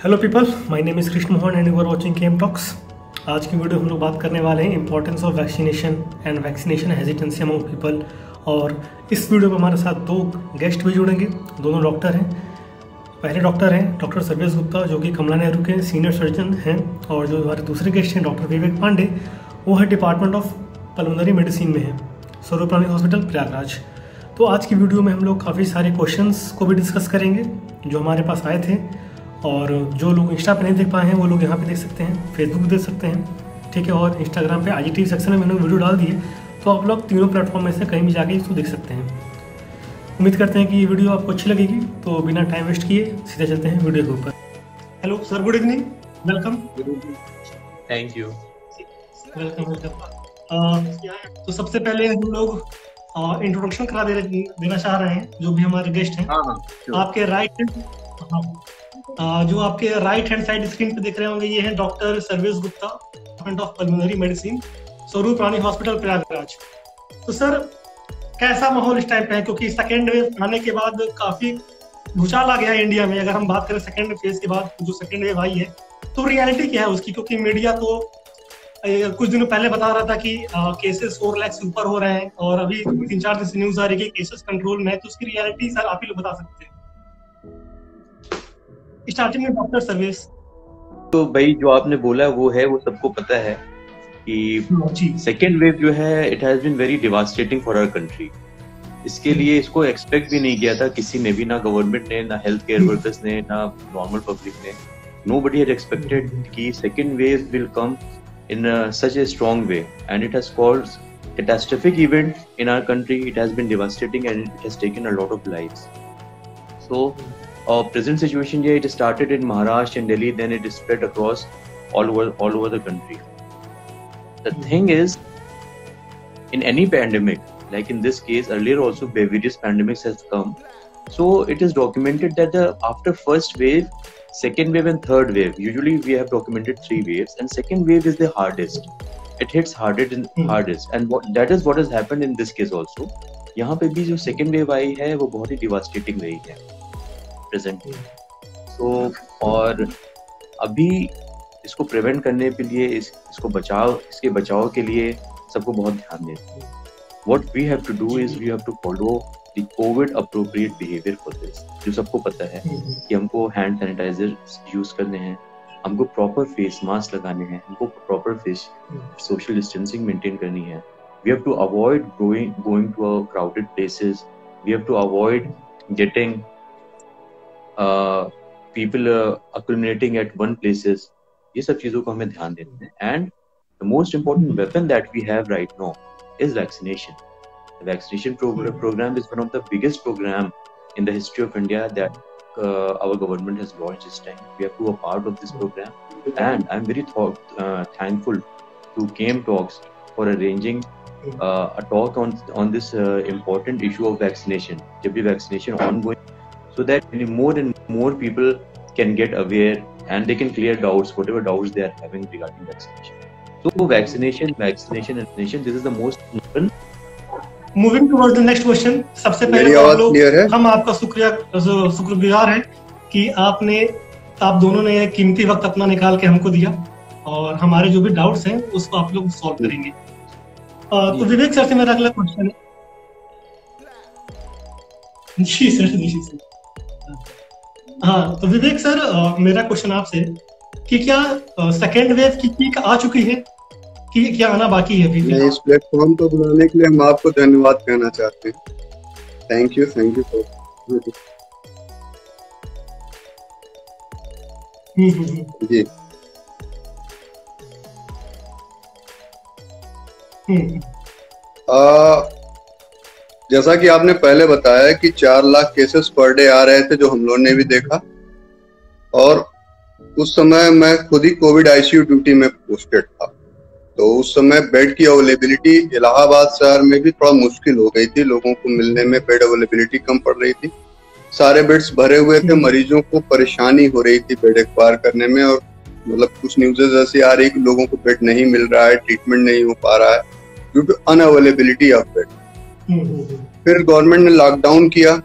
Hello people, my name is Krishna Mohan and you are watching chem talks. आज की video हम लोग बात करने वाले हैं importance of vaccination and vaccination hesitancy among people. और इस वीडियो में हमारे साथ दो गेस्ट भी जुड़ेंगे, दोनों डॉक्टर हैं। पहले डॉक्टर हैं डॉक्टर सर्वेश गुप्ता, जो कि कमला नेहरू के सीनियर सर्जन हैं, और जो हमारे दूसरे गेस्ट हैं डॉक्टर विवेक पांडे, वो है डिपार्टमेंट ऑफ पल्मोनरी मेडिसिन में है, स्वरूप रानी हॉस्पिटल प्रयागराज। तो आज की वीडियो में हम लोग काफ़ी सारे क्वेश्चंस को भी डिस्कस करेंगे जो हमारे पास आए थे, और जो लोग इंस्टा पे नहीं देख पाए हैं वो लोग यहाँ पे देख सकते हैं, फेसबुक देख सकते हैं, ठीक है। और इंस्टाग्राम पे IGTV सेक्शन में मैंने वीडियो डाल दी है, तो आप लोग तीनों प्लेटफॉर्म में से कहीं भी जाके इसको देख सकते हैं। उम्मीद करते हैं कि ये वीडियो आपको अच्छी लगेगी, तो बिना टाइम वेस्ट किए सीधा चलते हैं वीडियो के ऊपर। Hello sir, good evening, welcome. Thank you. Welcome welcome. तो सबसे पहले हम लोग इंट्रोडक्शन करा देना चाह रहे हैं जो भी हमारे गेस्ट हैं। आपके जो आपके राइट हैंड साइड स्क्रीन पे दिख रहे होंगे, ये है doctor Sarvesh Gupta, department of pulmonary medicine, स्वरूप रानी हॉस्पिटल प्रयागराज। तो सर, कैसा माहौल इस टाइम पे है, क्योंकि सेकेंड वेव आने के बाद काफी भूचाल आ गया है इंडिया में। अगर हम बात करें सेकेंड फेज के बाद जो सेकेंड वेव आई है, तो रियलिटी क्या है उसकी? क्योंकि मीडिया तो कुछ दिनों पहले बता रहा था कि केसेस 4 लाख से ऊपर हो रहे हैं, और अभी 3-4 दिन से न्यूज आ रही है कि केसेस कंट्रोल में है। तो उसकी रियलिटी सर आप ही लोग बता सकते हैं, स्टार्टिंग में डॉक्टर सर्विस। तो भाई जो आपने बोला वो है, वो सबको पता है कि सेकेंड वेव जो है, it has been very devastating for our country. इसके लिए इसको एक्सपेक्ट भी नहीं किया था किसी ने भी, ना गवर्नमेंट ने, ना हेल्थ केयर वर्कर्स ने, ना नॉर्मल पब्लिक ने। नोबडी हैड एक्सपेक्टेड कि second wave will come in such a strong way, and it has caused catastrophic event in our country. It has been devastating and it has taken a lot of lives. So our present situation here, it started in Maharashtra and Delhi, then it is spread across all over the country. The thing is, in any pandemic, like in this case, earlier also various pandemics has come. So it is documented that after first wave, second wave and third wave, usually we have documented 3 waves, and second wave is the hardest. It hits hardest, and that is what has happened in this case also. यहाँ पे भी जो second wave आई है वो बहुत ही devastating रही है presently. So और अभी इसको prevent करने के लिए, इसके बचाव के लिए सबको बहुत ध्यान देना है। What we have to do is we have to follow the COVID appropriate behavior for this. जो सबको पता है कि हमको हैंड सैनिटाइजर यूज करने हैं, हमको प्रॉपर फेस मास्क लगाने हैं, हमको proper face social distancing maintain करनी है। We have to avoid going to crowded places. We have to avoid getting people accumulating at one places. ये सब चीजों को हमें ध्यान देना है। And the most important weapon that we have right now is vaccination. The vaccination program is one of the biggest program in the history of India that our government has launched this time. We have to be a part of this program, and I'm very thankful to Game Talks for arranging a talk on this important issue of vaccination. जब भी vaccination ongoing, so that more and more people can get aware and they can clear doubts, whatever doubts they are having regarding vaccination. So vaccination, this is the most important. Moving towards the next question. सबसे पहले हम आपका शुक्रगुजार हैं कि आप दोनों ने कीमती वक्त अपना निकाल के हमको दिया, और हमारे जो भी डाउट्स हैं उसको आप लोग सॉल्व करेंगे। तो विवेक सर से मेरा अगला क्वेश्चन है। जी सर। हाँ, तो विवेक सर, मेरा क्वेश्चन आपसे कि क्या सेकेंड वेव की पीक आ चुकी है कि क्या आना बाकी है अभी? इस प्लेटफॉर्म को बुलाने के लिए हम आपको धन्यवाद कहना चाहते हैं। Thank you sir. जी। जैसा कि आपने पहले बताया कि 4 लाख केसेस पर डे आ रहे थे, जो हम लोगों ने भी देखा, और उस समय मैं खुद ही कोविड ICU ड्यूटी में पोस्टेड था। तो उस समय बेड की अवेलेबिलिटी इलाहाबाद शहर में भी थोड़ा मुश्किल हो गई थी, लोगों को मिलने में बेड अवेलेबिलिटी कम पड़ रही थी। सारे बेड्स भरे हुए थे, मरीजों को परेशानी हो रही थी बेड एक्वायर करने में, और मतलब कुछ न्यूज़ेस ऐसी आ रही कि लोगों को बेड नहीं मिल रहा है, ट्रीटमेंट नहीं हो पा रहा है due to unavailability of bed. फिर गवर्नमेंट ने लॉकडाउन किया,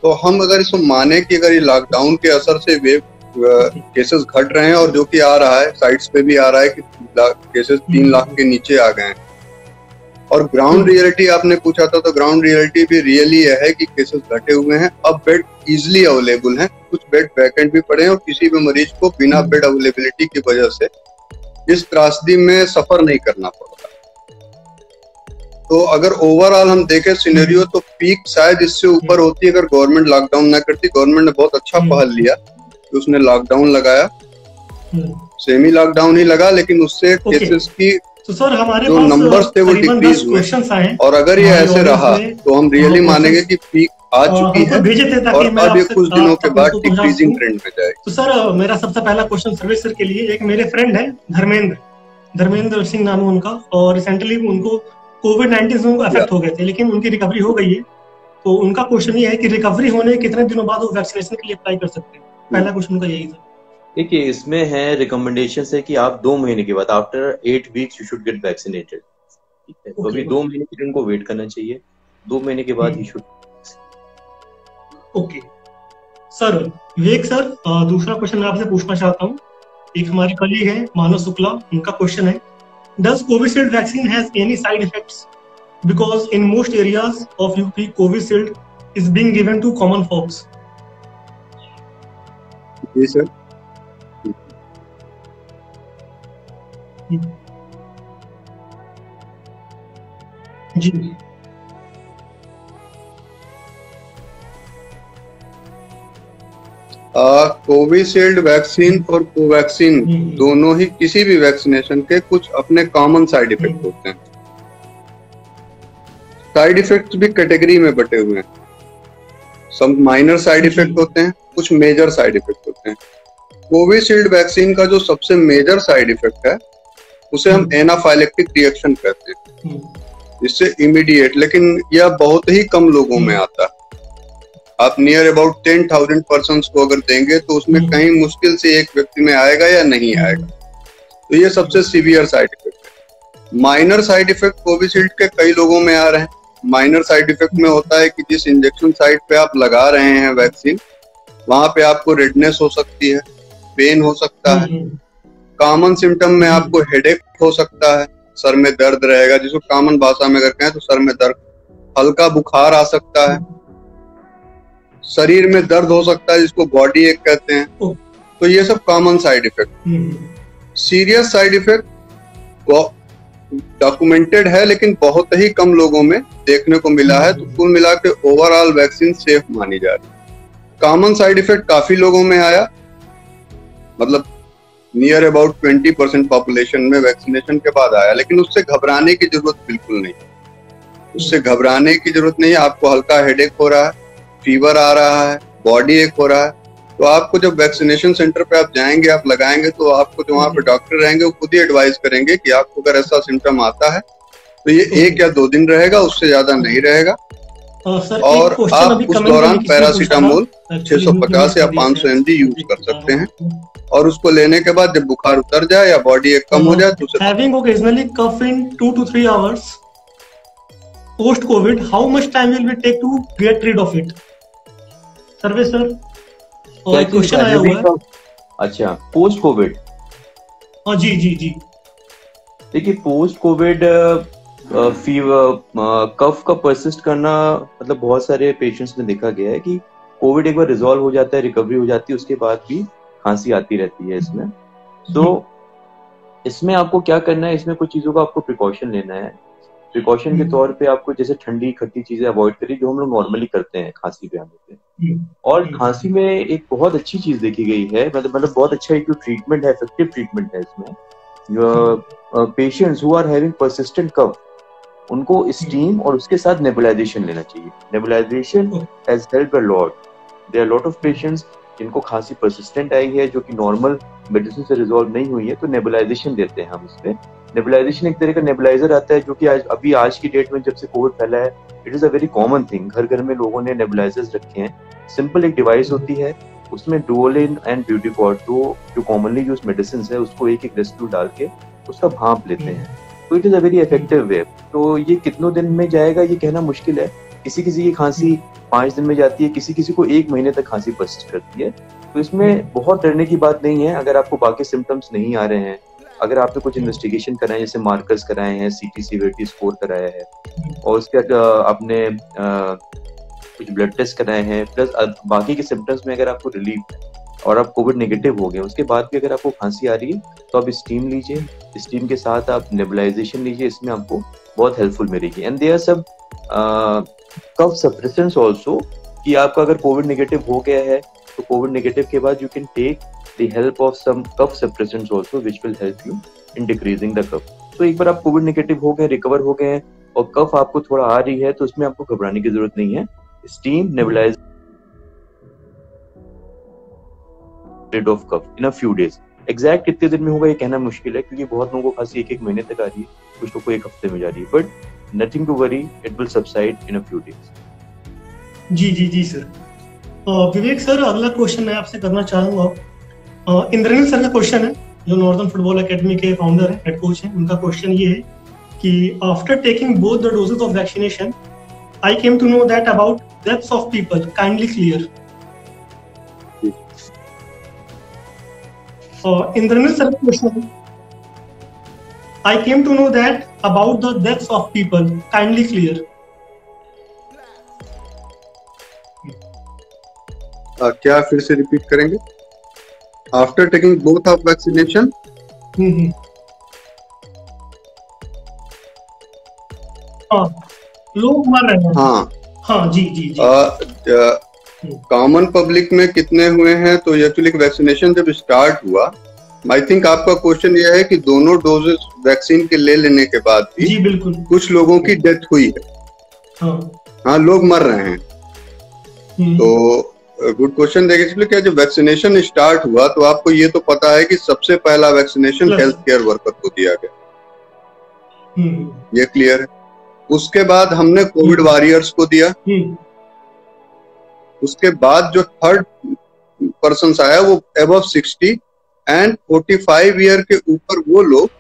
तो हम अगर इसको माने कि अगर ये लॉकडाउन के असर से वेव केसेस घट रहे हैं, और जो कि आ रहा है साइट्स पे भी आ रहा है कि केसेस 3 लाख के नीचे आ गए हैं। और ग्राउंड रियलिटी आपने पूछा था, तो ग्राउंड रियलिटी भी रियली है कि केसेस घटे हुए हैं। अब बेड इजिली अवेलेबल हैं, कुछ बेड वैकेंट भी पड़े हैं, और किसी भी मरीज को बिना बेड अवेलेबिलिटी की वजह से इस त्रासदी में सफर नहीं करना पड़ रहा। तो अगर ओवरऑल हम देखें सिनेरियो, तो पीक शायद इससे ऊपर होती अगर गवर्नमेंट लॉकडाउन ना करती। गवर्नमेंट ने बहुत अच्छा पहल लिया कि उसने लॉकडाउन लगाया, सेमी लॉकडाउन ही लगा, लेकिन उससे केसेस की तो सर हमारे जो नंबर्स थे वो डिक्रीज हुए। और अगर ये ऐसे रहा तो हम रियली मानेंगे कि पीक आ चुकी है, और अब ये कुछ दिनों के बाद डिक्रीजिंग ट्रेंड में जाएगी। तो सर मेरा सबसे पहला क्वेश्चन सर्विस सर के लिए, एक मेरे फ्रेंड है धर्मेंद्र सिंह नाम है उनका, और रिसेंटली उनको कोविड-19 से उनको अफेक्ट हो गए थे, लेकिन उनकी रिकवरी हो गई है। तो उनका क्वेश्चन ये है कि रिकवरी होने कितने दिनों बाद वो वैक्सीनेशन के लिए अप्लाई कर सकते हैं? पहला क्वेश्चन उनका यही था। देखिए, इसमें है रिकमेंडेशन है कि आप 2 महीने के बाद, after 8 weeks you should get vaccinated. ठीक है, तो अभी 2 महीने के लिए उनको वेट करना चाहिए, 2 महीने के बाद he should. Okay sir, Vivek sir, दूसरा क्वेश्चन मैं आपसे पूछना चाहता हूँ। एक हमारे कलीग है मानव शुक्ला, उनका क्वेश्चन है, does Covishield vaccine has any side effects? Because in most areas of UP Covishield is being given to common folks. जी सर। जी कोविशील्ड वैक्सीन और कोवैक्सीन दोनों ही किसी भी वैक्सीनेशन के कुछ अपने कॉमन साइड इफेक्ट होते हैं। साइड इफेक्ट्स भी कैटेगरी में बटे हुए हैं, सब माइनर साइड इफेक्ट होते हैं, कुछ मेजर साइड इफेक्ट होते हैं। कोविशील्ड वैक्सीन का जो सबसे मेजर साइड इफेक्ट है उसे हम एनाफाइलेक्टिक रिएक्शन कहते हैं, जिससे इमीडिएट, लेकिन यह बहुत ही कम लोगों में आता है। आप नियर अबाउट 10,000 पर्सन्स को अगर देंगे तो उसमें कहीं मुश्किल से एक व्यक्ति में आएगा या नहीं आएगा। तो ये सबसे सीवियर साइड इफेक्ट है। माइनर साइड इफेक्ट कोविशील्ड के कई लोगों में आ रहे हैं। माइनर साइड इफेक्ट में होता है कि जिस इंजेक्शन साइट पे आप लगा रहे हैं वैक्सीन, वहां पे आपको रेडनेस हो सकती है, पेन हो सकता है। कॉमन सिम्टम में आपको हेडेक हो सकता है, सर में दर्द रहेगा, जिसको कॉमन भाषा में अगर कहें तो सर में दर्द, हल्का बुखार आ सकता है, शरीर में दर्द हो सकता है जिसको बॉडी एक कहते हैं। तो ये सब common side effect. Serious side effect documented है, लेकिन बहुत ही कम लोगों में देखने को मिला है। तो कुल मिला के ओवरऑल वैक्सीन सेफ मानी जा रही है। कॉमन साइड इफेक्ट काफी लोगों में आया, मतलब नियर अबाउट 20% पॉपुलेशन में वैक्सीनेशन के बाद आया, लेकिन उससे घबराने की जरूरत बिल्कुल नहीं। उससे घबराने की जरूरत नहीं है। आपको हल्का हेडेक हो रहा है, फीवर आ रहा है, बॉडी एक हो रहा है, तो आपको जब वैक्सीनेशन सेंटर पे आप जाएंगे, आप लगाएंगे, तो आपको जो वहाँ पे डॉक्टर रहेंगे वो खुद ही एडवाइस करेंगे कि आपको अगर ऐसा सिम्टम आता है तो ये 1 या 2 दिन रहेगा, उससे ज्यादा नहीं रहेगा। और आप उस दौरान पैरासीटामोल 650 या 500 mg यूज कर सकते हैं, और उसको लेने के बाद जब बुखार उतर जाए या बॉडी एक कम हो जाए तो having occasionally cough in 2 to 3 hours post covid, how much time will we take to get rid of it? Survey sir, और क्वेश्चन आया हुआ है। अच्छा, पोस्ट कोविड। हाँ जी जी जी। देखिए, पोस्ट कोविड फीवर, कफ का परसिस्ट करना, मतलब बहुत सारे पेशेंट्स में देखा गया है कि कोविड एक बार रिजॉल्व हो जाता है, रिकवरी हो जाती है, उसके बाद भी खांसी आती रहती है इसमें। तो इसमें आपको क्या करना है, इसमें कुछ चीजों का आपको प्रिकॉशन लेना है। प्रिकॉशन के तौर पे आपको जैसे ठंडी खट्टी चीजें अवॉइड करिए, जो हम लोग नॉर्मली करते हैं खांसी पे आने पे। और खांसी में एक बहुत अच्छी चीज देखी गई है, मतलब बहुत अच्छा एक जो ट्रीटमेंट है, इफेक्टिव ट्रीटमेंट है इसमें। Patients who are having persistent cough, उनको स्टीम और उसके साथ नेबुलाइजेशन लेना चाहिए। Nebulization has helped a lot. There are lot of patients जिनको खांसी परसिस्टेंट आई है, जो कि नॉर्मल मेडिसिन से रिजॉल्व नहीं हुई है, तो नेबुलाइजेशन देते हैं हम इसमें। नेबुलाइजेशन एक तरह का नेबुलाइजर आता है, जो कि आज की डेट में जब से कोविड फैला है, it is a very common thing. घर घर में लोगों ने नेबुलाइजर्स रखे हैं। सिंपल एक डिवाइस होती है, उसमें डुओलिन एंड ब्यूटीकॉर्ड, जो कॉमनली यूज मेडिसिन है, उसको एक रेसिड्यू डाल के उसका भाप लेते हैं। तो it is a very effective way. तो ये कितनों दिन में जाएगा ये कहना मुश्किल है। किसी किसी की खांसी 5 दिन में जाती है, किसी किसी को 1 महीने तक खांसी परसिस्ट करती है। तो इसमें बहुत डरने की बात नहीं है। अगर आपको बाकी सिम्टम्स नहीं आ रहे हैं, अगर आपने कुछ इन्वेस्टिगेशन कराए, जैसे मार्कर्स कराए हैं, सीटी सीवियरिटी स्कोर कराया है, और उसके बाद आपने कुछ ब्लड टेस्ट कराए हैं, प्लस बाकी के सिम्टम्स में अगर आपको रिलीफ और आप कोविड नेगेटिव हो गए, उसके बाद भी अगर आपको खांसी आ रही है तो आप स्टीम लीजिए, स्टीम के साथ आप नेबुलाइजेशन लीजिए, इसमें आपको बहुत हेल्पफुल मिलेगी। एंड देयर सब कफ सप्रेसेंट्स आल्सो, कि आपका अगर कोविड नेगेटिव हो गया है तो कोविड नेगेटिव के बाद you can take the help of some cough suppressants also which will help you in decreasing the cough. तो एक बार आप कोविड नेगेटिव हो गए, रिकवर हो गए हैं और कफ आपको थोड़ा आ रही है, तो उसमें आपको घबराने की जरूरत नहीं है। Steam, nebulise of cough in a few days. Exact कितने दिन में होगा ये कहना मुश्किल है, क्योंकि बहुत लोगों को खांसी एक महीने तक आ रही है, कुछ लोगों को एक हफ्ते में जा रही है, but nothing to worry, it will subside in a few days. जी सर। विवेक सर, अगला क्वेश्चन मैं आपसे करना चाहूंगा। इंद्रनील सर का क्वेश्चन है, जो नॉर्दर्न फुटबॉल एकेडमी के फाउंडर है, हेड कोच है। उनका क्वेश्चन ये है कि after taking both the doses of vaccination I came to know that about deaths of people, kindly clear. Indranil sir का क्वेश्चन है, I came to know that about the deaths of people, kindly clear. क्या फिर से repeat करेंगे? After taking both of vaccination, लोग मर रहे हैं। हाँ जी। कॉमन पब्लिक में कितने हुए हैं? तो एक्चुअली वैक्सीनेशन जब स्टार्ट हुआ, आई थिंक आपका क्वेश्चन यह है कि दोनों डोजेस वैक्सीन के ले लेने के बाद भी जी बिल्कुल कुछ लोगों की डेथ हुई है। हाँ, लोग मर रहे हैं। तो गुड क्वेश्चन। देखिए, इसलिए क्या, जब वैक्सीनेशन स्टार्ट हुआ तो आपको ये तो पता है कि सबसे पहला वैक्सीनेशन हेल्थ केयर वर्कर को दिया गया, ये क्लियर है। उसके बाद हमने कोविड वॉरियर्स को दिया। उसके बाद जो थर्ड पर्सन आया वो अबव 60 एंड 45 ईयर के ऊपर वो लोग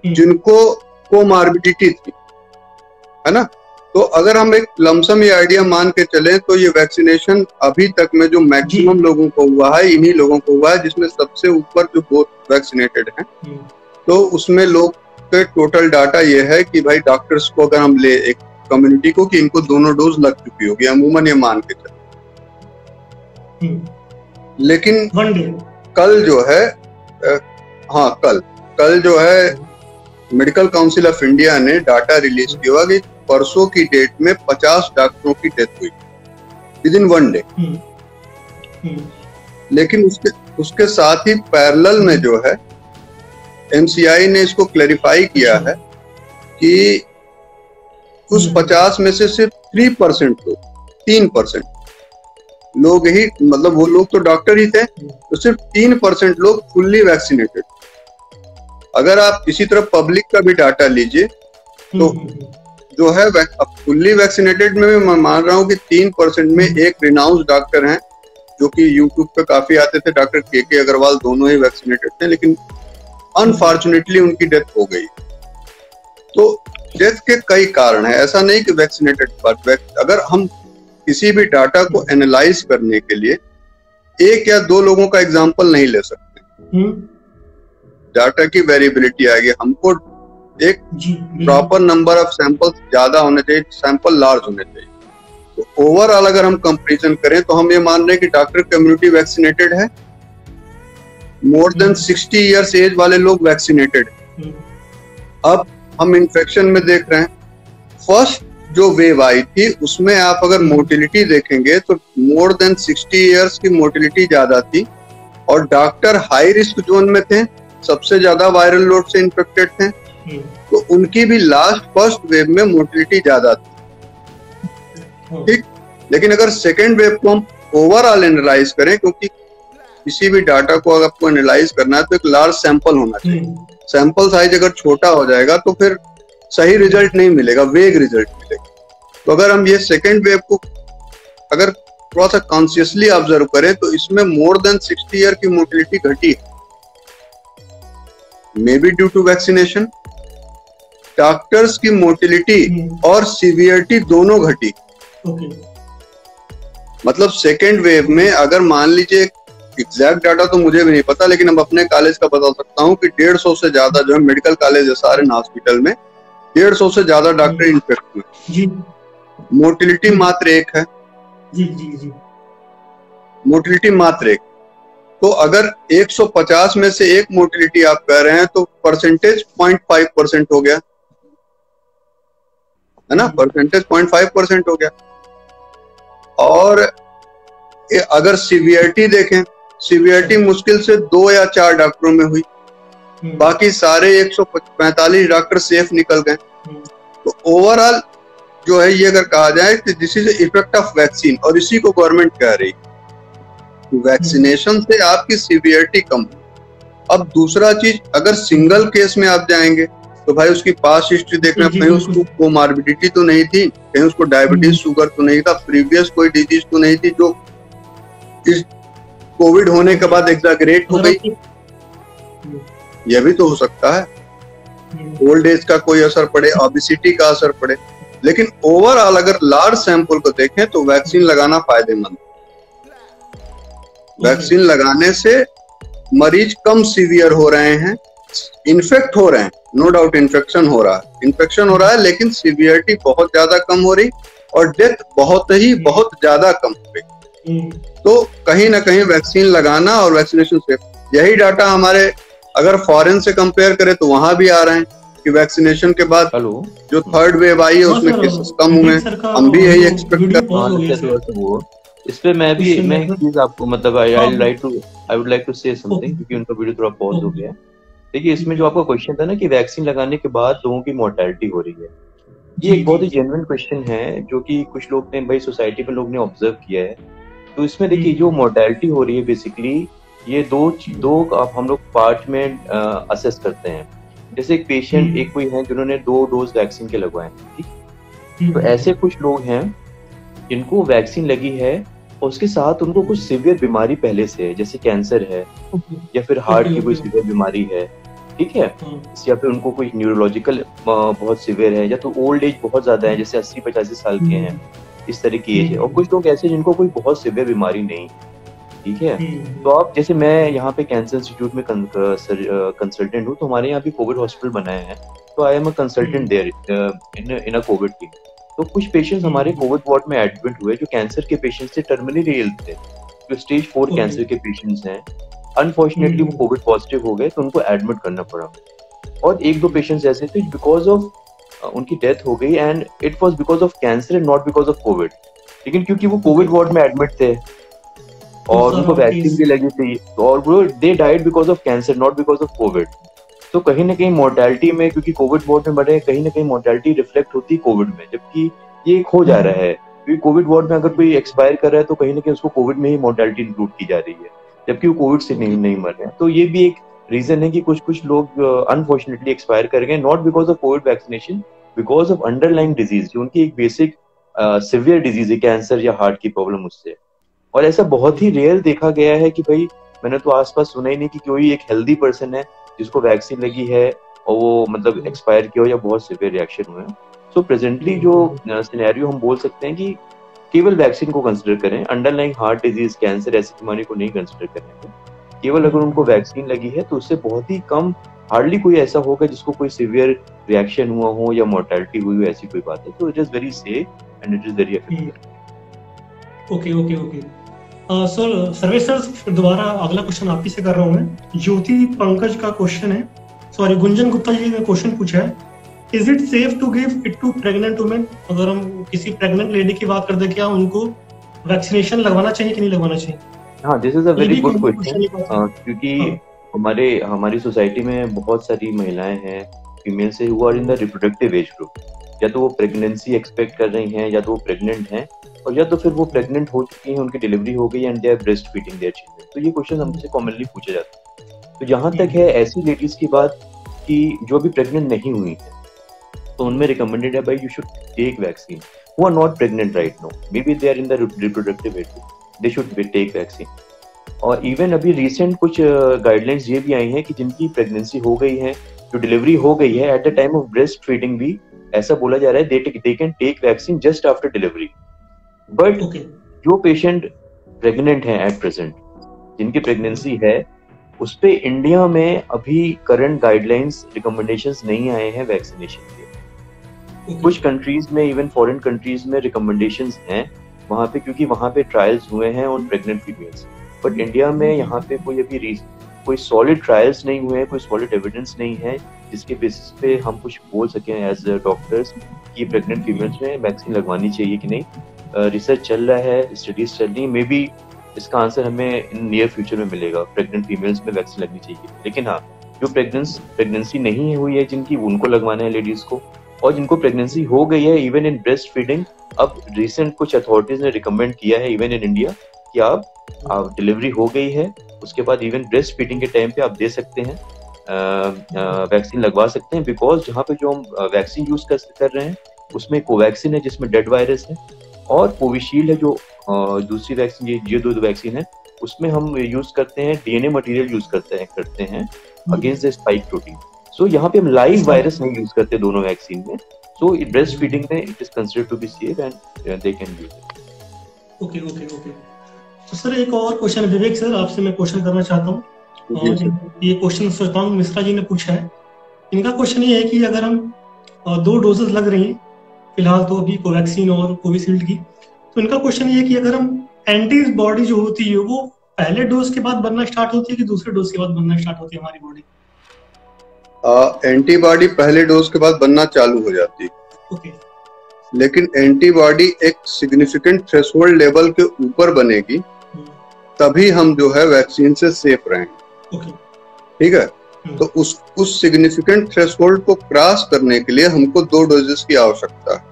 जिनको कोमार्बिडिटी थी, है ना। तो अगर हम एक लमसम ये आइडिया मान के चलें तो ये वैक्सीनेशन अभी तक में जो मैक्सिमम लोगों को हुआ है, इन्हीं लोगों को हुआ है, जिसमें सबसे ऊपर जो बोथ वैक्सीनेटेड हैं। तो उसमें लोग के टोटल डाटा ये है कि भाई डॉक्टर्स को अगर हम ले एक कम्युनिटी को कि इनको दोनों डोज लग चुकी होगी, अमूमन ये मान के चले। लेकिन कल जो है कल जो है मेडिकल काउंसिल ऑफ इंडिया ने डाटा रिलीज किया कि परसों की डेट में 50 डॉक्टरों की डेथ हुई विद इन 1 डे। लेकिन उसके साथ ही पैरेलल में जो है एमसीआई ने इसको क्लैरिफाई किया है कि उस 50 में से सिर्फ 3% लोग, 3% लोग ही, मतलब वो लोग तो डॉक्टर ही थे, तो सिर्फ 3% लोग फुल्ली वैक्सीनेटेड। अगर आप इसी तरह पब्लिक का भी डाटा लीजिए तो जो है फुल्ली वैक्सीनेटेड में मैं मान रहा हूँ कि 3% में एक रिनाउंस डॉक्टर हैं जो कि यूट्यूब पे काफी आते थे, डॉक्टर के अग्रवाल, दोनों ही वैक्सीनेटेड थे, लेकिन अनफॉर्चुनेटली उनकी डेथ हो गई। तो डेथ के कई कारण है, ऐसा नहीं कि वैक्सीनेटेड पर। अगर हम किसी भी डाटा को एनालाइज करने के लिए 1 या 2 लोगों का एग्जांपल नहीं ले सकते, डाटा की वेरिएबिलिटी आएगी। हमको एक प्रॉपर नंबर ऑफ सैंपल्स ज्यादा होने चाहिए, सैंपल लार्ज होने चाहिए। तो ओवरऑल अगर हम कंपैरिजन करें तो हम ये मान रहे हैं कि डॉक्टर कम्युनिटी वैक्सीनेटेड है, मोर देन 60 इयर्स एज वाले लोग वैक्सीनेटेड है। अब हम इन्फेक्शन में देख रहे हैं, फर्स्ट जो वेव आई थी उसमें आप अगर मोर्टिलिटी देखेंगे तो मोर देन 60 इयर्स की मोर्टिलिटी ज्यादा थी, और डॉक्टर हाई रिस्क जोन में थे, सबसे ज्यादा वायरल लोड से इन्फेक्टेड थे, तो उनकी भी फर्स्ट वेव में मोर्टिलिटी ज्यादा थी। ठीक, लेकिन अगर सेकेंड वेव को हम ओवरऑल एनालाइज करें, क्योंकि किसी भी डाटा को अगर आपको एनालाइज करना है तो एक लार्ज सैंपल होना चाहिए। सैंपल साइज अगर छोटा हो जाएगा तो फिर सही रिजल्ट नहीं मिलेगा, वेग रिजल्ट मिलेगा। तो अगर हम ये सेकेंड वेव को अगर थोड़ा सा कॉन्शियसली ऑब्जर्व करें तो इसमें मोर देन 60 ईयर की मोर्टिलिटी घटी है, maybe due to vaccination. Doctors की मोर्टिलिटी और सीवियरिटी दोनों घटी। मतलब सेकेंड वेव में अगर मान लीजिए एग्जैक्ट डाटा तो मुझे भी नहीं पता, लेकिन अब अपने कॉलेज का बता सकता हूँ कि 150 से ज्यादा जो है मेडिकल कॉलेज है सारे हॉस्पिटल में 150 से ज्यादा डॉक्टर इन्फेक्ट हुए जी। मोर्टिलिटी मात्र 1 है जी जी जी, मोर्टिलिटी मात्र 1। तो अगर 150 में से 1 मोर्टिलिटी आप कह रहे हैं तो परसेंटेज 0.5% हो गया, है ना, परसेंटेज 0.5% हो गया। और अगर सीवियरिटी देखें, सीवियरिटी मुश्किल से 2 या 4 डॉक्टरों में हुई, बाकी सारे 145 डॉक्टर सेफ निकल गए। तो ओवरऑल जो है ये अगर कहा जाए कि this is effect of vaccine, और इसी को गवर्नमेंट कह रही है, वैक्सीनेशन से आपकी सीवियरिटी कम। अब दूसरा चीज, अगर सिंगल केस में आप जाएंगे तो भाई उसकी पास्ट हिस्ट्री देखना, कहीं उसको कोमार्बिडिटी तो नहीं थी, कहीं उसको डायबिटीज शुगर तो नहीं था, प्रीवियस कोई डिजीज तो नहीं थी जो इस कोविड होने के बाद एग्जैगरेट हो गई, यह भी तो हो सकता है। ओल्ड एज का कोई असर पड़े, ओबेसिटी का असर पड़े। लेकिन ओवरऑल अगर लार्ज सैंपल को देखें तो वैक्सीन लगाना फायदेमंद। वैक्सीन लगाने से मरीज कम सीवियर हो रहे हैं, इन्फेक्ट हो रहे हैं, नो डाउट इन्फेक्शन हो रहा है, लेकिन सीवियरिटी बहुत ज्यादा कम हो रही और डेथ बहुत ज्यादा कम हो रही। तो कहीं ना कहीं वैक्सीन लगाना और वैक्सीनेशन से, यही डाटा हमारे अगर फॉरेन से कंपेयर करें तो वहां भी आ रहे हैं कि वैक्सीनेशन के बाद जो थर्ड वेव आई है उसमें केसेस कम हुए। हम भी यही एक्सपेक्ट कर रहे हैं। इस पे मैं एक चीज आपको मतलब I would like to say something, क्योंकि उनका वीडियो थोड़ा पॉज हो गया है। देखिए, इसमें जो आपका क्वेश्चन था ना कि वैक्सीन लगाने के बाद लोगों की मोर्टेलिटी हो रही है, ये एक बहुत ही जेन्युइन क्वेश्चन है जो कि कुछ लोग ने, भाई सोसाइटी में लोग ने ऑब्जर्व किया है। तो इसमें देखिए जो मोर्टेलिटी हो रही है बेसिकली ये दो हम लोग पार्ट में असेस करते हैं। जैसे एक पेशेंट, एक कोई है जिन्होंने 2 डोज वैक्सीन के लगवाए, ठीक, तो ऐसे कुछ लोग हैं जिनको वैक्सीन लगी है और उसके साथ उनको कुछ सीवियर बीमारी पहले से है, जैसे कैंसर है या फिर हार्ट की कोई सीवियर बीमारी है, ठीक है, या फिर उनको कोई न्यूरोलॉजिकल बहुत सीवियर है, या तो ओल्ड एज बहुत ज्यादा है, जैसे 80-85 साल के हैं, इस तरह की एज है। और कुछ लोग ऐसे जिनको कोई बहुत सीवियर बीमारी नहीं, ठीक है। तो आप जैसे मैं यहाँ पे कैंसर इंस्टीट्यूट में कंसल्टेंट हूँ, तो हमारे यहाँ भी कोविड हॉस्पिटल बनाया है, तो I am a consultant there in a COVID team. तो कुछ पेशेंट्स हमारे कोविड वार्ड में एडमिट हुए जो कैंसर के पेशेंट्स थे, टर्मिनली इल थे, जो स्टेज 4 कैंसर के पेशेंट्स हैं। अनफॉर्चुनेटली वो कोविड पॉजिटिव हो गए तो उनको एडमिट करना पड़ा। और 1-2 पेशेंट्स ऐसे थे बिकॉज ऑफ उनकी डेथ हो गई, and it was because of cancer and not because of Covid. लेकिन क्योंकि वो कोविड वार्ड में एडमिट थे और उनको वैक्सीन भी लगी थी, और वो they died because of cancer not because of Covid. तो कहीं ना कहीं मोर्टेलिटी में, क्योंकि कोविड वार्ड में बढ़े, कहीं ना कहीं मोर्टेलिटी रिफ्लेक्ट होती है कोविड में, जबकि ये हो जा रहा है। क्योंकि कोविड वार्ड में अगर कोई एक्सपायर कर रहा है तो कहीं ना कहीं उसको कोविड में ही मोर्टेलिटी इंक्लूड की जा रही है, जबकि वो कोविड से नहीं मर रहे हैं। तो ये भी एक रीजन है कि कुछ लोग अनफॉर्चुनेटली एक्सपायर कर गए, not because of Covid vaccination, because of underlying disease, जो उनकी एक बेसिक सिवियर डिजीज है, कैंसर या हार्ट की प्रॉब्लम उससे। और ऐसा बहुत ही रेयर देखा गया है कि भाई मैंने तो आसपास सुना ही नहीं कि कोई एक हेल्दी पर्सन है जिसको वैक्सीन लगी है और वो मतलब एक्सपायर किया हो या बहुत सिवियर रिएक्शन हुए। सो प्रेजेंटली जो सिनेरियो हम बोल सकते हैं कि केवल वैक्सीन को कंसिडर करें, अंडरलाइंग हार्ट डिजीज, कैंसर ऐसी बीमारी को नहीं कंसिडर करें। केवल अगर उनको वैक्सीन लगी है तो उससे बहुत ही कम, हार्डली कोई ऐसा होगा जिसको कोई सिवियर रिएक्शन हुआ हो या मोर्टेलिटी हुई हो, ऐसी कोई बात है। तो it is very safe and it is very effective. Okay sir, Sarvesh sir, दोबारा अगला क्वेश्चन आप ही से कर रहा हूँ मैं। ज्योति पंकज का क्वेश्चन है, सॉरी गुंजन गुप्ता जी ने क्वेश्चन पूछा है, is it safe to give it to pregnant women? अगर हम किसी प्रेग्नेंट लेडी की बात करते, क्या उनको वैक्सीनेशन लगवाना चाहिए कि नहीं लगवाना चाहिए? हाँ, this is a very good question, क्योंकि हमारी सोसाइटी में बहुत सारी महिलाएं हैं, फीमेल से, who are in the reproductive age group. या तो वो प्रेगनेंसी एक्सपेक्ट कर रही हैं, या तो वो प्रेग्नेंट हैं, और या तो फिर वो प्रेग्नेंट हो चुकी हैं, उनकी डिलीवरी हो गई and they are breast feeding their children. तो ये क्वेश्चन हमसे कॉमनली पूछा जाता है। तो जहां तक है ऐसी लेडीज की बात कि जो अभी प्रेग्नेंट नहीं हुई है, तो उनमें रिकमेंडेड है भाई you should take vaccine. Who are not pregnant right now, maybe they are in the reproductive age, they should take vaccine. और इवन अभी रिसेंट कुछ गाइडलाइंस ये भी आई हैं कि जिनकी प्रेगनेंसी हो गई है, जो डिलीवरी हो गई है, at the time of breast feeding भी ऐसा बोला जा रहा है they can take vaccine just after delivery. But जो पेशेंट प्रेग्नेंट है एट प्रेजेंट, जिनकी प्रेगनेंसी है, उस पे इंडिया में अभी करंट गाइडलाइंस रिकमेंडेशंस नहीं आए हैं वैक्सीनेशन के। कुछ कंट्रीज में, इवन फॉरेन कंट्रीज में रिकमेंडेशंस हैं वहाँ पे, क्योंकि वहाँ पे ट्रायल्स हुए हैं on pregnant females. But India में यहाँ पे कोई सॉलिड ट्रायल्स नहीं हुए हैं, कोई सॉलिड एविडेंस नहीं है जिसके बेसिस पे हम कुछ बोल सकें एज डॉक्टर्स कि प्रेग्नेंट फीमेल्स में वैक्सीन लगवानी चाहिए कि नहीं। रिसर्च चल रहा है, स्टडीज चल रही है, मे बी इसका आंसर हमें इन नियर फ्यूचर में मिलेगा, प्रेग्नेंट फीमेल्स में वैक्सीन लगनी चाहिए। लेकिन हाँ, जो प्रेगनेंसी नहीं हुई है जिनकी, उनको लगवाना है लेडीज को, और जिनको प्रेगनेंसी हो गई है इवन इन ब्रेस्ट फीडिंग, अब रिसेंट कुछ अथॉरिटीज ने रिकमेंड किया है इवन इन इंडिया कि आप डिलीवरी हो गई है उसके बाद इवन ब्रेस्ट फीडिंग के टाइम पे आप दे सकते हैं, वैक्सीन लगवा सकते हैं। बिकॉज जहाँ पे जो हम वैक्सीन यूज कर रहे हैं उसमें कोवैक्सीन है जिसमें डेड वायरस है, और कोविशील्ड है जो दूसरी वैक्सीन, ये दो वैक्सीन है, उसमें हम यूज करते हैं डीएनए मटेरियल यूज करते हैं अगेंस्ट द स्पाइक प्रोटीन। सो यहाँ पे हम लाइव वायरस नहीं यूज करते दोनों वैक्सीन में। सो ब्रेस्ट फीडिंग में it is considered to be safe and they can use it. Okay. तो सर एक और क्वेश्चन, विवेक सर आपसे मैं क्वेश्चन करना चाहता हूँ। ये क्वेश्चन श्वेतांग मिश्रा जी ने पूछा है। इनका क्वेश्चन ये है कि अगर हम 2 डोजेस लग रही हैं फिलहाल तो अभी कोवैक्सीन और कोविशील्ड की, तो इनका क्वेश्चन ये है कि अगर हम एंटीबॉडी जो होती है वो पहले डोज के बाद बनना स्टार्ट होती है कि दूसरे डोज के बाद बनना स्टार्ट होती है हमारी बॉडी? एंटीबॉडी पहले डोज के बाद बनना चालू हो जाती है। ओके। लेकिन एंटीबॉडी एक सिग्निफिकेंट थ्रेशोल्ड लेवल के ऊपर बनेगी तभी हम जो है वैक्सीन से सेफ रहेंगे। ओके। ठीक है। तो उस सिग्निफिकेंट थ्रेशोल्ड को क्रॉस करने के लिए हमको 2 डोजेस की आवश्यकता है।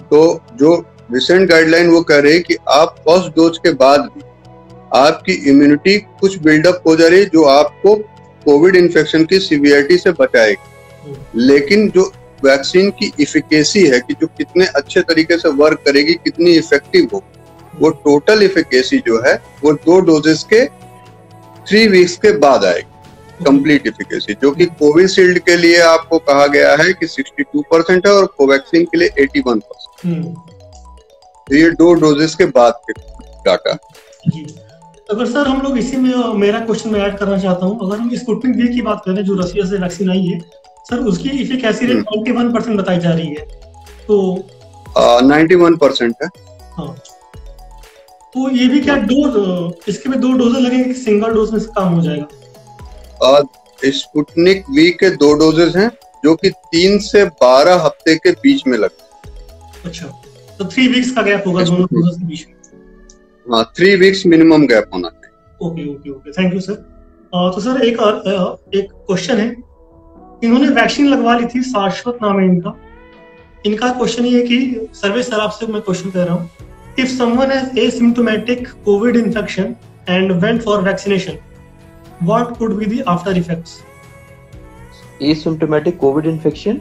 तो जो रिसेंट गाइडलाइन वो कह रही है कि आप फर्स्ट डोज के बाद भी आपकी इम्यूनिटी कुछ बिल्डअप हो जा रही है जो आपको कोविड इन्फेक्शन की सीवियरिटी से बचाएगी। लेकिन जो वैक्सीन की इफिकेसी है कि जो कितने अच्छे तरीके से वर्क करेगी, कितनी इफेक्टिव हो, वो टोटल इफिकेसी जो है वो 2 डोजेस के 3 वीक्स के बाद आएगी, कंप्लीट इफिकेसी, जो कि कोविशील्ड के लिए आपको कहा गया है कि 62% है और कोवैक्सीन के लिए 81%। तो ये 2 डोजेस के बाद के डाटा। अगर सर हम लोग इसी में मेरा क्वेश्चन में ऐड करना चाहता हूँ, अगर हम स्पुतनिक वी की बात करें जो रसिया से वैक्सीन आई है सर, उसकी इफिकेसी रेट 91% बताई जा रही है, तो 91% है। हाँ, तो ये भी क्या इसके में 2 डोजेस लगेंगे, सिंगल डोज में काम हो जाएगा? स्पुतनिक वी के 2 डोजेस हैं जो कि 3 से 12 हफ्ते के बीच में लगते हैं। अच्छा, तो 3 वीक्स का गैप होगा दोनों डोजेस के बीच में? हाँ, 3 वीक्स मिनिमम गैप होना चाहिए। Okay, thank you sir. तो सर एक क्वेश्चन है, इन्होंने वैक्सीन लगवा ली थी, शाश्वत नाम है इनका क्वेश्चन ये है कि सर्वेश सर आपसे मैं क्वेश्चन कर रहा हूँ, if someone has asymptomatic Covid infection and went for vaccination, what could be the after effects? Asymptomatic COVID infection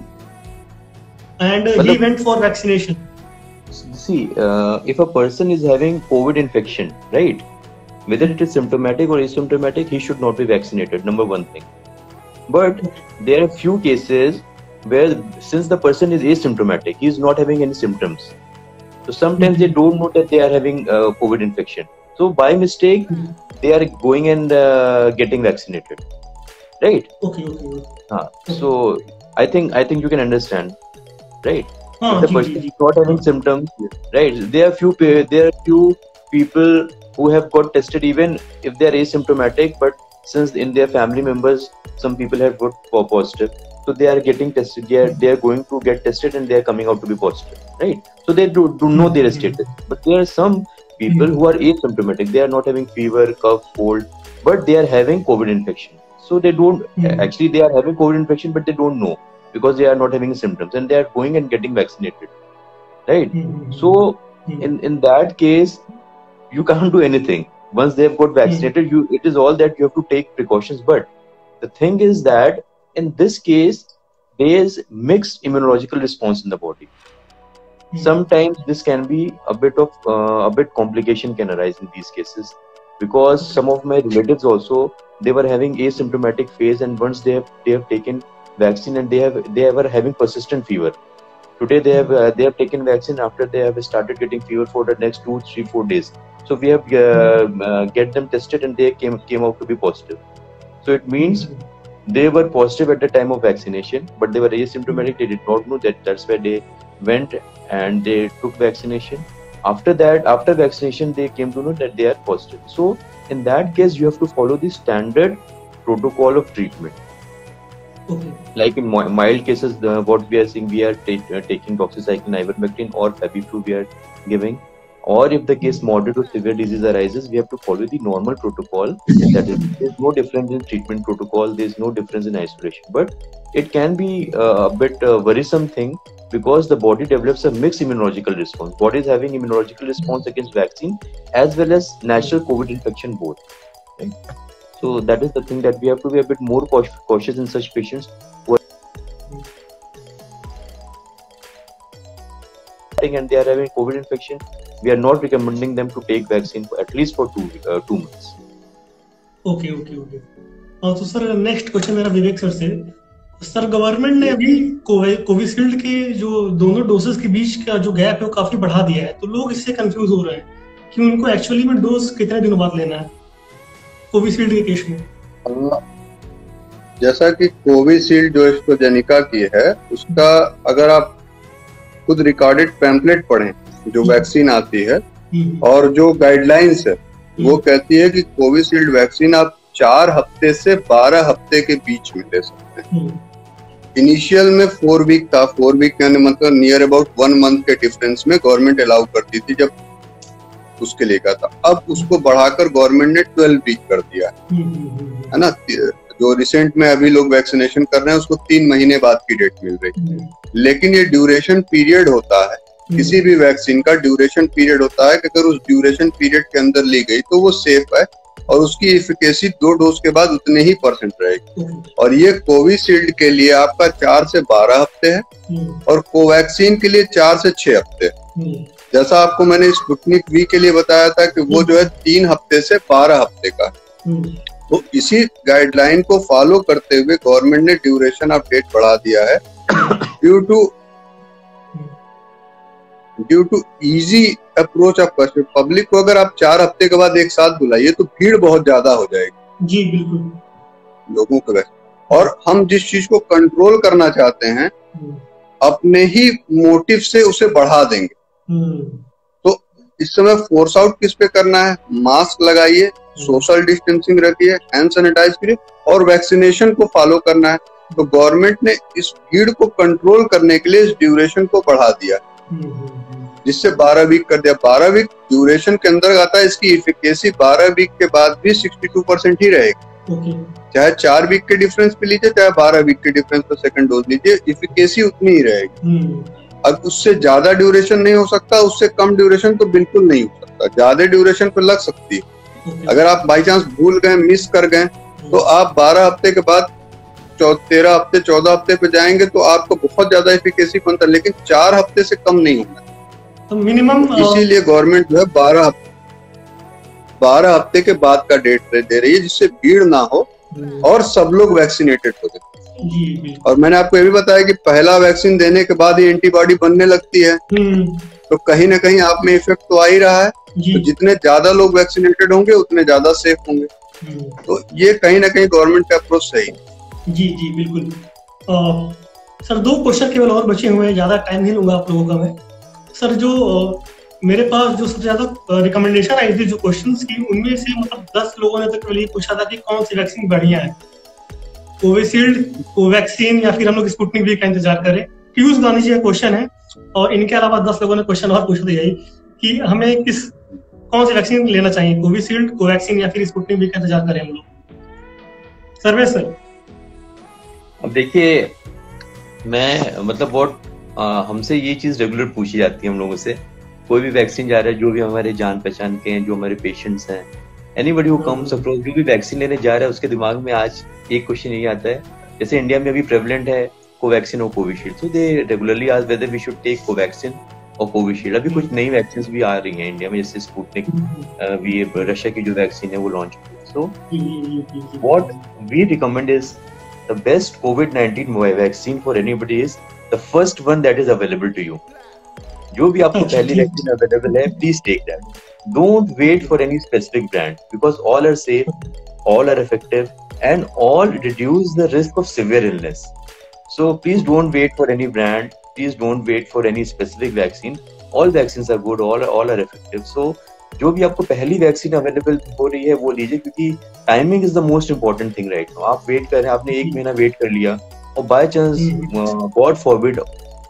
and he went for vaccination. See, if a person is having COVID infection, right, whether it is symptomatic or asymptomatic, he should not be vaccinated, number one thing. But there are few cases where since the person is asymptomatic, he is not having any symptoms, so sometimes they don't know that they are having COVID infection, so by mistake they are going and getting vaccinated, right? Okay. So I think you can understand, right? If the person is not having symptoms, right, there are few people who have got tested even if they are asymptomatic, but since in their family members some people have got positive, so they are getting tested, they are going to get tested and they are coming out to be positive, right? So they do know their status. But there are some people who are asymptomatic, they are not having fever, cough, cold, but they are having COVID infection. So they don't actually, they are having COVID infection but they don't know because they are not having symptoms and they are going and getting vaccinated, right? So in that case you can't do anything. Once they have got vaccinated, it is all that you have to take precautions. But the thing is that in this case there is mixed immunological response in the body. Sometimes this can be a bit complication can arise in these cases, because some of my relatives also, they were having asymptomatic phase, and once they have taken vaccine and they were having persistent fever, Today they have taken vaccine after they have started getting fever for the next 2, 3, 4 days. So we have get them tested and they came out to be positive. So it means they were positive at the time of vaccination, but they were asymptomatic. They did not know that. That's why they went and they took vaccination. After that, after vaccination, they came to know that they are positive. So in that case, you have to follow the standard protocol of treatment. Okay. Like in mild cases, what we are seeing, we are taking doxycycline, ivermectin, or FebiFlu we are giving. Or if the case moderate or severe disease arises, we have to follow the normal protocol. That is, there's no difference in treatment protocol. There's no difference in isolation. But it can be a bit worrisome thing because the body develops a mixed immunological response. Body is having immunological response against vaccine as well as natural COVID infection both. Right? So that is the thing that we have to be a bit more cautious in such patients who are and they are having COVID infection. We are not recommending them to take vaccine for at least for 2 months. Okay. तो sir next question मेरा विवेक sir से. Sir government ने अभी Covishield के जो दोनों doses के बीच का जो गैप है वो काफी बढ़ा दिया है, तो लोग इससे कंफ्यूज हो रहे हैं कि उनको एक्चुअली में डोज कितने दिनों बाद लेना है कोविशील्ड के केस में. जैसा कि कोविशील्ड जो एस्ट्राजेनेका की है, उसका अगर आप खुद रिकॉर्डेड पैम्पलेट पढ़ें जो वैक्सीन आती है और जो गाइडलाइंस है वो कहती है कि कोविशील्ड वैक्सीन आप 4 हफ्ते से 12 हफ्ते के बीच में ले सकते हैं. इनिशियल में 4 वीक था. 4 वीक यानी मतलब नियर अबाउट 1 मंथ के डिफरेंस में गवर्नमेंट अलाउ करती थी जब उसके लिए कहा था. अब उसको बढ़ाकर गवर्नमेंट ने 12 वीक कर दिया है ना. जो रिसेंट में अभी लोग वैक्सीनेशन कर रहे हैं उसको 3 महीने बाद की डेट मिल रही है. लेकिन ये ड्यूरेशन पीरियड होता है, किसी भी वैक्सीन का ड्यूरेशन पीरियड होता है कि अगर उस ड्यूरेशन पीरियड के अंदर ली गई तो वो सेफ है और उसकी एफिकेसी 2 डोज के बाद उतने ही % रहेगी. और ये कोविशील्ड के लिए आपका 4 से 12 हफ्ते है और कोवैक्सीन के लिए 4 से 6 हफ्ते है. जैसा आपको मैंने स्पुतनिक वी के लिए बताया था कि वो जो है 3 हफ्ते से 12 हफ्ते का. तो इसी गाइडलाइन को फॉलो करते हुए गवर्नमेंट ने ड्यूरेशन ऑफ डेट बढ़ा दिया है due to easy approach of customer. Public को अगर आप 4 हफ्ते के बाद एक साथ बुलाइए तो भीड़ बहुत ज्यादा हो जाएगी. जी बिल्कुल. लोगों के और हम जिस चीज को कंट्रोल करना चाहते हैं अपने ही मोटिव से उसे बढ़ा देंगे. तो इस समय फोर्स आउट किस पे करना है? मास्क लगाइए, सोशल डिस्टेंसिंग रखिए, हैंड सैनिटाइज करिए और वैक्सीनेशन को फॉलो करना है. तो गवर्नमेंट ने इस भीड़ को कंट्रोल करने के लिए इस ड्यूरेशन को बढ़ा दिया जिससे 12 वीक कर दिया. 12 वीक ड्यूरेशन के अंदर आता है. इसकी इफिकेसी 12 वीक के बाद भी 62% ही रहेगी. चाहे 4 वीक के डिफरेंस पे लीजिए चाहे 12 वीक के डिफरेंस पे सेकंड डोज लीजिए, इफिकेसी उतनी ही रहेगी. अब उससे ज्यादा ड्यूरेशन नहीं हो सकता, उससे कम ड्यूरेशन तो बिल्कुल नहीं हो सकता. ज्यादा ड्यूरेशन पे लग सकती है. अगर आप बाई चांस भूल गए, मिस कर गए तो आप 12 हफ्ते के बाद 13 हफ्ते 14 हफ्ते पे जाएंगे तो आपको बहुत ज्यादा एफिकेसी बनता है. लेकिन 4 हफ्ते से कम नहीं होना तो मिनिमम. इसीलिए गवर्नमेंट जो है 12 हफ्ते के बाद का डेट दे रही है जिससे भीड़ ना हो और सब लोग वैक्सीनेटेड हो जाए. और मैंने आपको ये भी बताया कि पहला वैक्सीन देने के बाद ही एंटीबॉडी बनने लगती है. तो कहीं ना कहीं आप में इफेक्ट तो आ ही रहा है. तो जितने ज्यादा लोग वैक्सीनेटेड होंगे उतने ज्यादा सेफ होंगे. तो ये कहीं ना कहीं गवर्नमेंट का अप्रोच सही है. जी बिल्कुल. सर 2 क्वेश्चन केवल और बचे हुए हैं, ज्यादा टाइम नहीं लूंगा आप लोगों का मैं. सर जो मेरे पास जो सबसे ज्यादा रिकमेंडेशन आई थी जो क्वेश्चंस की, उनमें से मतलब 10 लोगों ने तो केवल ये पूछा था कि कौन सी वैक्सीन बढ़िया है, कोविशील्ड, कोवैक्सीन या फिर हम लोग स्पुतनिक वी का इंतजार करें. पीयूष गांधी जी का क्वेश्चन है और इनके अलावा 10 लोगों ने क्वेश्चन और पूछा था यही कि हमें कौन सी वैक्सीन लेना चाहिए, कोविशील्ड, कोवैक्सीन या फिर स्पुतनिक वी का इंतजार करें हम लोग. सर्वे सर. अब देखिए, मैं मतलब हमसे ये चीज रेगुलर पूछी जाती है हम लोगों से. कोई भी वैक्सीन जा रहा है, जो भी हमारे जान पहचान के हैं, जो हमारे पेशेंट्स हैं, एनीबडी हु कम्स अक्रॉस, जो भी वैक्सीन लेने जा रहा है उसके दिमाग में आज एक क्वेश्चन यही आता है. जैसे इंडिया में अभी प्रेवलेंट है कोवैक्सीन और कोविशील्ड, तो they regularly ask whether we should take Covaxin और कोविशील्ड. अभी कुछ नई वैक्सीन भी आ रही हैं इंडिया में, जैसे स्पुतनिक वी, रशिया की जो वैक्सीन है वो लॉन्च हुई. So what we recommend is the best COVID-19 vaccine for anybody is the first one that is available to you. जो भी आपको पहली वैक्सीन अवेलेबल है, please take that. Don't wait for any specific brand because all are safe, all are effective, and all reduce the risk of severe illness. So please don't wait for any brand. Please don't wait for any specific vaccine. All vaccines are good. All are effective. So जो भी आपको पहली vaccine available हो रही है वो लीजिए, क्योंकि timing is the most important thing right now. आप वेट कर रहे हैं, आपने 1 महीना वेट कर लिया और बाय चांस गॉड फॉरबिड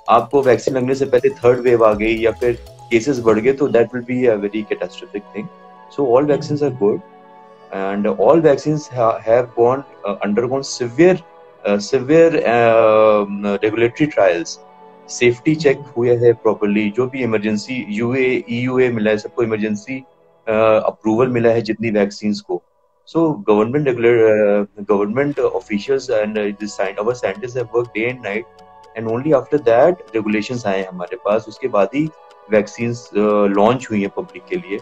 आपको वैक्सीन लगने से पहले थर्ड वेव आ गई या फिर केसेस बढ़ गए, तो that will be a very catastrophic thing. So all vaccines are good and all vaccines have undergone severe regulatory trials. Safety check हुए है प्रॉपर्ली. जो भी इमरजेंसी EUA मिला है, सबको इमरजेंसी अप्रूवल मिला है जितनी वैक्सीन्स को. So government officials and our scientist have worked day and night, and only after that regulations आए हमारे पास. उसके बाद ही वैक्सीन्स लॉन्च हुई है पब्लिक के लिए.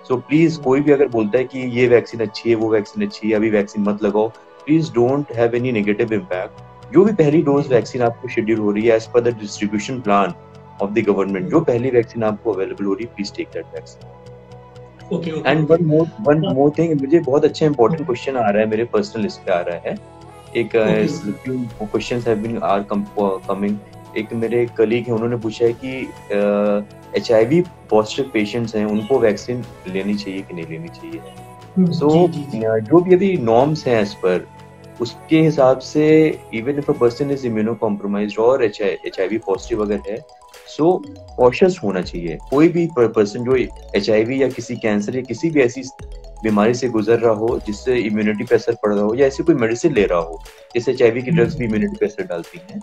सो प्लीज कोई भी अगर बोलता है कि ये वैक्सीन अच्छी है, वो वैक्सीन अच्छी है, अभी वैक्सीन मत लगाओ, please don't have any negative impact. जो भी पहली डोज वैक्सीन आपको शेड्यूल हो रही है एज पर the distribution plan of the government, जो पहली वैक्सीन आपको अवेलेबल हो रही है, please take that vaccine. And one more thing, मुझे बहुत अच्छा इंपॉर्टेंट क्वेश्चन आ रहा है, मेरे पर्सनल लिस्ट पे आ रहा है. एक questions have been are coming. एक मेरे कलीग हैं, उन्होंने पूछा है कि HIV पॉजिटिव पेशेंट्स हैं, उनको वैक्सीन लेनी चाहिए कि नहीं लेनी चाहिए. सो जो भी अभी नॉर्म्स हैं एज पर, उसके हिसाब से even if a person is immuno compromised और HIV पॉजिटिव अगर है, सो कॉशियस होना चाहिए. कोई भी पर्सन जो HIV या किसी कैंसर या किसी भी ऐसी बीमारी से गुजर रहा हो जिससे इम्यूनिटी पे असर पड़ रहा हो, या ऐसी कोई मेडिसिन ले रहा हो, जैसे HIV की ड्रग्स भी इम्यूनिटी पे असर डालती हैं,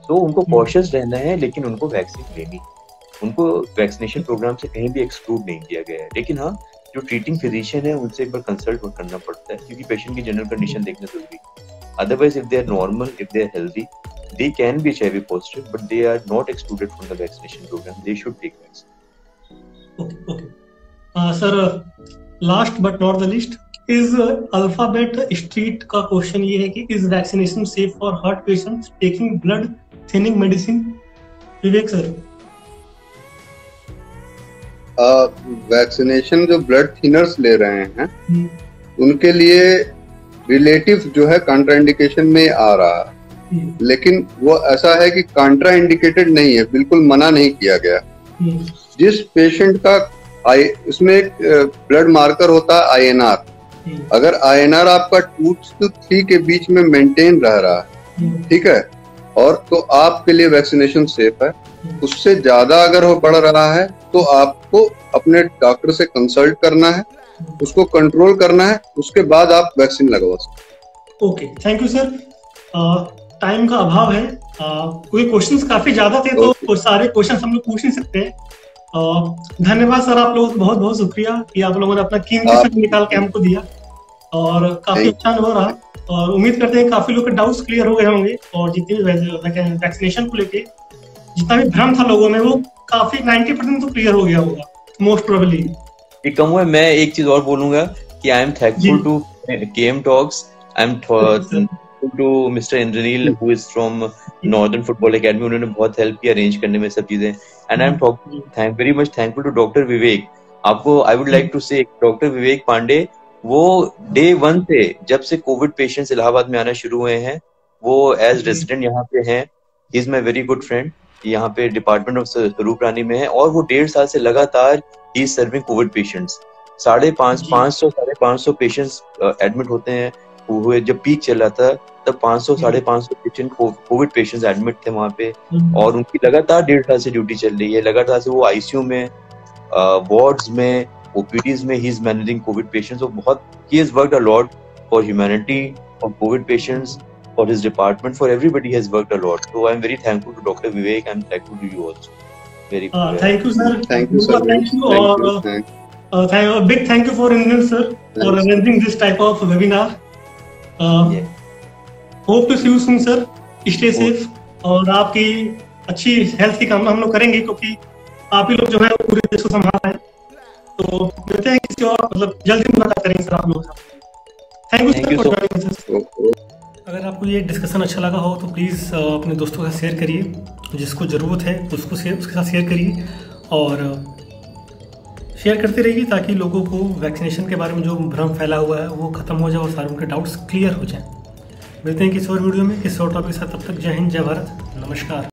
तो उनको कॉशियस रहना है. लेकिन उनको वैक्सीन लेनी, उनको वैक्सीनेशन प्रोग्राम से कहीं भी एक्सक्लूड नहीं किया गया है. लेकिन हाँ, जो ट्रीटिंग फिजिशियन है उनसे एक बार कंसल्ट करना पड़ता है, क्योंकि पेशेंट की जनरल कंडीशन देखना जरूरी है. Otherwise, if they are normal, if they are healthy, they can be HIV positive, but they are not excluded from the vaccination program. They should take vaccine. Okay. Sir, last but not the least, is Alphabet Street का question ये है कि is vaccination safe for heart patients taking blood thinning medicine? Vivek sir. Vaccination जो blood thinners ले रहे हैं उनके लिए रिलेटिव जो है कंट्राइंडिकेशन में आ रहा है, लेकिन वो ऐसा है कि कंट्राइंडिकेटेड नहीं है, बिल्कुल मना नहीं किया गया. जिस पेशेंट का इसमें एक ब्लड मार्कर होता है INR, अगर INR आपका 2 to 3 के बीच में मेंटेन रह रहा है, ठीक है, और तो आपके लिए वैक्सीनेशन सेफ है. उससे ज्यादा अगर वो बढ़ रहा है तो आपको अपने डॉक्टर से कंसल्ट करना है, उसको कंट्रोल करना है, उसके बाद आप वैक्सीन लगवा सकते. Okay, thank you sir. Time का अभाव है, कोई क्वेश्चंस काफी ज्यादा थे तो सारे क्वेश्चंस हम लोग पूछ नहीं सकते. धन्यवाद सर, आप लोगों का बहुत बहुत शुक्रिया कि आप लोगों ने अपना कीमती समय निकाल के हमको दिया, और काफी अच्छा अनुभव रहा. और उम्मीद करते हैं काफी लोग के डाउट्स क्लियर हो गए होंगे, और जितने भी वैक्सीनेशन को लेके जितना भी भ्रम था लोगों में वो काफी 90% तो क्लियर हो गया होगा मोस्ट प्रोबेबली. कम हुआ. मैं एक चीज और बोलूंगा कि I am thankful to KM Talks. I am to mister Indranil who is from northern football academy. उन्होंने बहुत हेल्प की अरेंज करने में सब चीजें. And I am very much thankful to doctor Vivek. आपको I would like to say doctor Vivek Pandey, वो Day 1 से जब से कोविड पेशेंट्स इलाहाबाद में आना शुरू हुए हैं, वो एज रेजिडेंट यहाँ पे हैं. He is my very good friend. यहाँ पे डिपार्टमेंट ऑफ स्वरूप रानी में है, और वो 1.5 साल से लगातार he is serving Covid patients. 550 patients admit होते हैं. हुए जब पीक चल रहा था तब 500-550 पेशेंट कोविड पेशेंट्स एडमिट थे वहां पे, और उनकी लगातार 1.5 साल से ड्यूटी चल रही है. लगातार से वो ICU में, वार्ड्स में, OPDs में ही इज मैनेजिंग कोविड पेशेंट्स. बहुत ही has worked a lot for humanity, for covid patients, for his department, for everybody has worked a lot. So I'm very thankful to Dr. Vivek. I'm thankful to you also. Very good. Thank you, sir. Thank you, sir. A big thank you for Indran sir for arranging this type of webinar. Hope to see you soon, sir. Stay safe. और आपकी अच्छी health की कामना हम लोग करेंगे, क्योंकि आप ही लोग जो है पूरे देश को संभाल रहे हैं. तो मिलते हैं किसी और, मतलब जल्दी मुलाकात करेंगे सर आप लोगों से. Thank you sir. अगर आपको ये डिस्कशन अच्छा लगा हो तो प्लीज़ अपने दोस्तों के साथ शेयर करिए, उसको ज़रूरत है उसके साथ शेयर करिए और शेयर करते रहिए ताकि लोगों को वैक्सीनेशन के बारे में जो भ्रम फैला हुआ है वो ख़त्म हो जाए और सारे उनके डाउट्स क्लियर हो जाए। मिलते हैं किसी और वीडियो में किसी और टॉपिक के साथ, तब तक जय हिंद, जय भारत, नमस्कार।